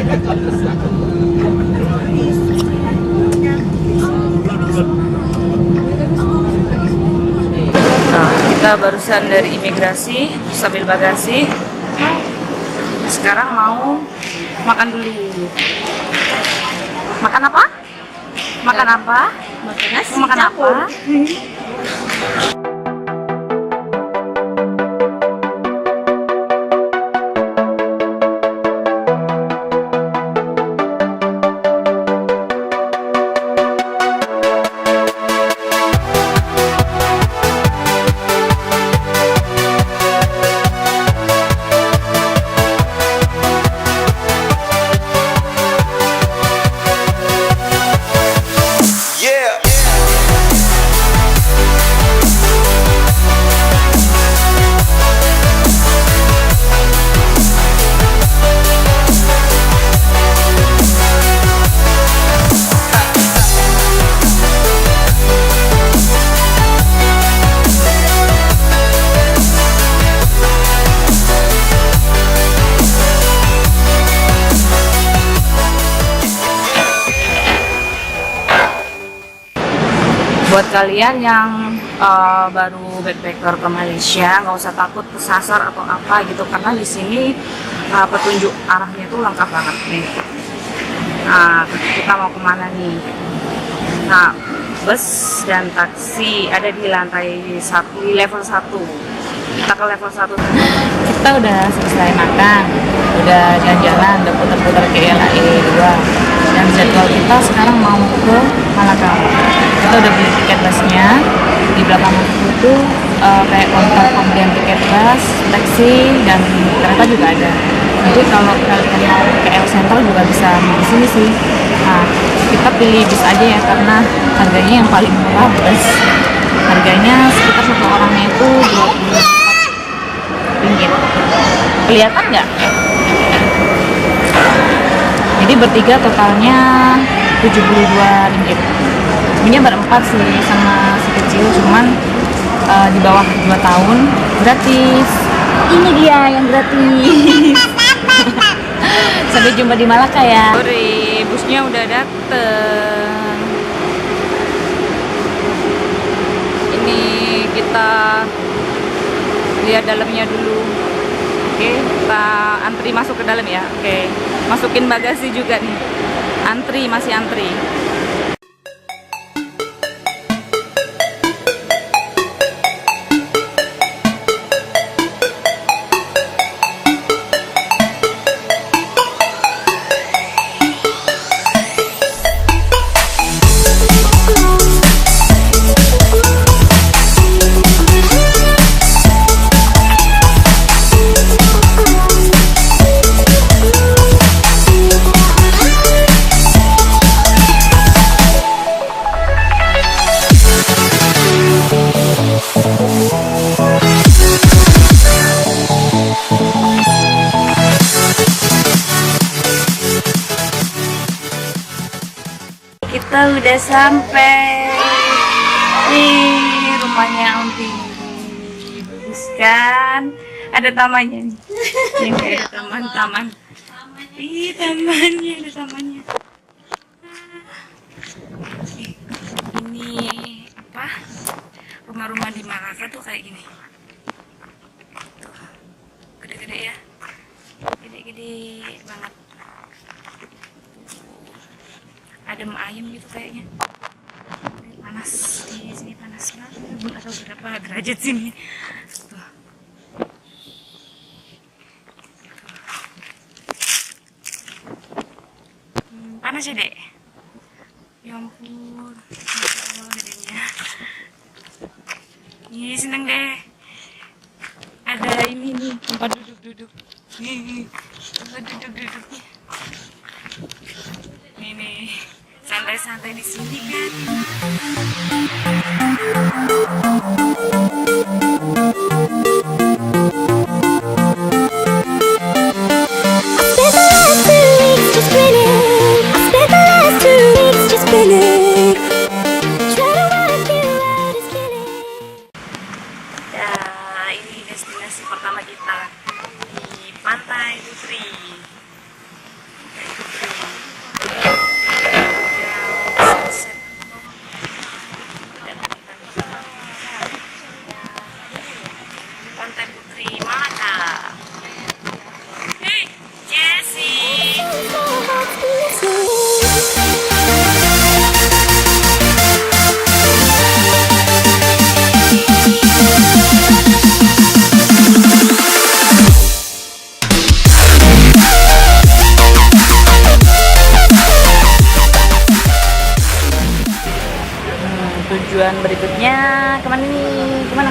Nah, kita barusan dari imigrasi, sambil bagasi. Sekarang mau makan dulu. Makan apa? Makan apa? Makan nasi Makan apa? Buat kalian yang baru backpacker ke Malaysia, nggak usah takut kesasar atau apa gitu, karena di sini petunjuk arahnya itu lengkap banget nih. Nah, kita mau kemana nih? Nah, bus dan taksi ada di lantai 1, di level 1. Kita ke level 1. Kita udah selesai makan, udah jalan-jalan, udah putar-putar KLIA2, dan jadwal kita sekarang mau ke Malaka. Kita udah beli tiket busnya. Di belakang itu kayak konter pembelian tiket bus, taksi, dan kereta juga ada. Jadi kalau kalian mau ke sentral juga bisa di sini sih. Nah, kita pilih bus aja ya, karena harganya yang paling murah bus. Harganya sekitar satu orangnya itu 24 ringgit. Kelihatan nggak? Jadi bertiga totalnya 72 ringgit. Sebenarnya berempat sih sama si kecil, cuman di bawah 2 tahun gratis. Ini dia yang gratis. Sampai jumpa di Malacca ya. Sore, busnya udah dateng. Ini kita lihat dalamnya dulu. Oke, kita antri masuk ke dalam ya. Oke, masukin bagasi juga nih. Antri, masih antri. Kita udah sampai. Nih rumahnya Om Tinggi, bagus kan? Ada tamannya nih. Ini ada taman-taman. Ih, tamannya, ada tamannya. Ini apa? Rumah-rumah di Malaka tuh kayak gini. Tuh, gede-gede ya. Gede-gede banget. Adem ayem gitu kayaknya. Panas di sini, panas banget. Nggak tahu berapa derajat sini. Tuh. Panas ya dek? Ya ampun, Masya Allah gedenya. Ih, seneng deh. Ada ini nih, tempat duduk-duduk. Nih, tempat duduk-duduknya. Nih, santai-santai di sini kan. Nah, ini destinasi pertama kita di Pantai Putri. tujuan berikutnya kemana nih? Kemana?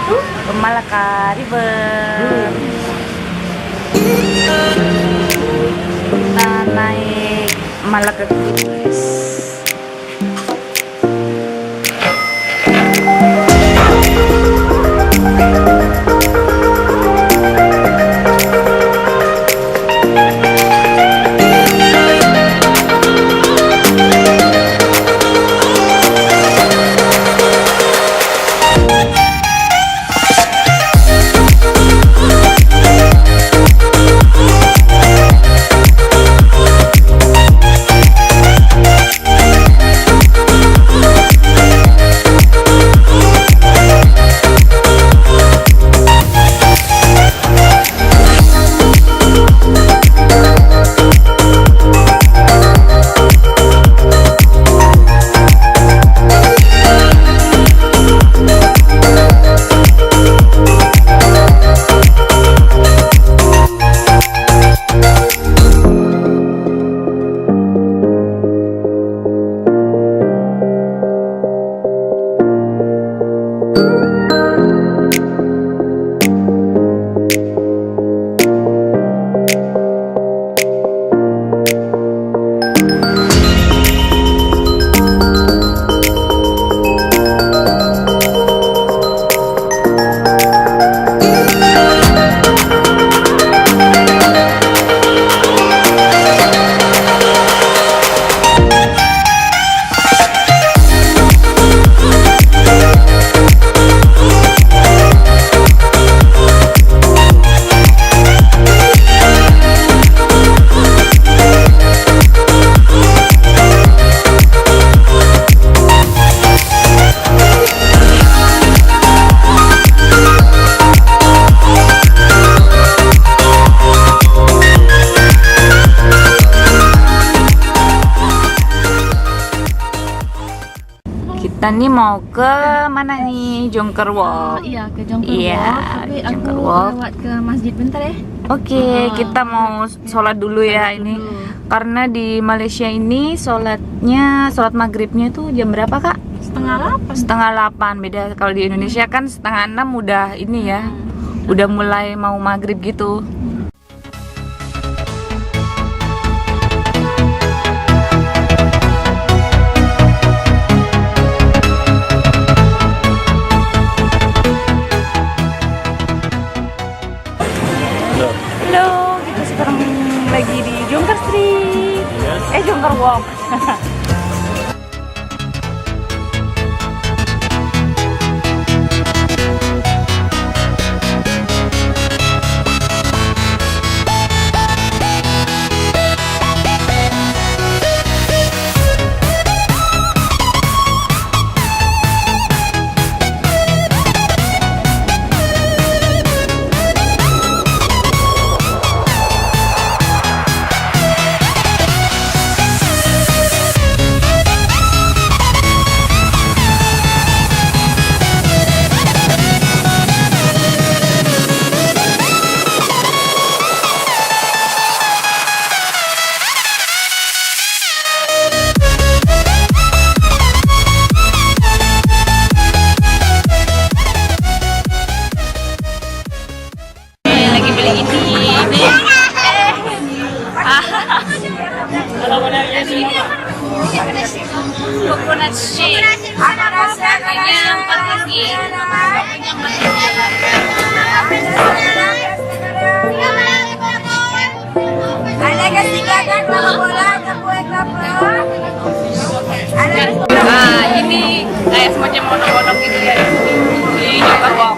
Ke Malaka River. Kita naik Malaka guys. Kita nih mau ke mana nih? Jongker Walk. Iya, ke Jongker Iya, Walk. Tapi Jongker aku Walk. lewat ke masjid bentar ya. Oke, kita mau sholat dulu ya ini. Karena di Malaysia ini sholat maghribnya tuh jam berapa kak? Setengah 8. Beda kalau di Indonesia kan setengah 6 udah ini ya. Udah mulai mau maghrib gitu. Halo, kita sekarang lagi di Jongker Street. Jongker Walk. Coconut shake. Harganya 4 ringgit. Nah, ini kayak semacam modok-modok gitu ya di Jongker Walk.